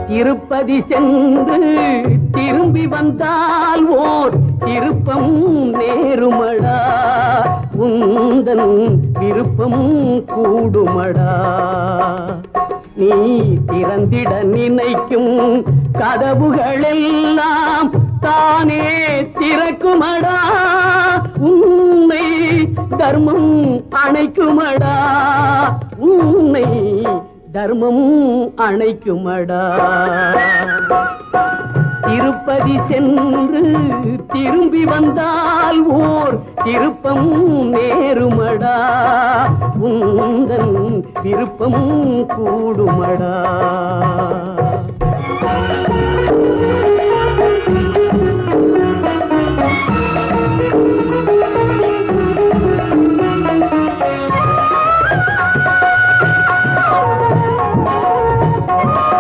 திருப்பதி சென்று திரும்பி வந்தால் ஓர் திருப்பம் நேருமடா, உந்தன் விருப்பம் கூடுமடா. நீ திறந்திட நினைக்கும் கதவுகளெல்லாம் தானே திறக்குமடா, உன்னை தர்மம் அணைக்குமடா, உன்னை தர்மம் அணைக்குமடா. திருப்பதி சென்று திரும்பி வந்தால் ஓர் திருப்பம் நேருமடா, உந்தன் விருப்பம் கூடுமடா.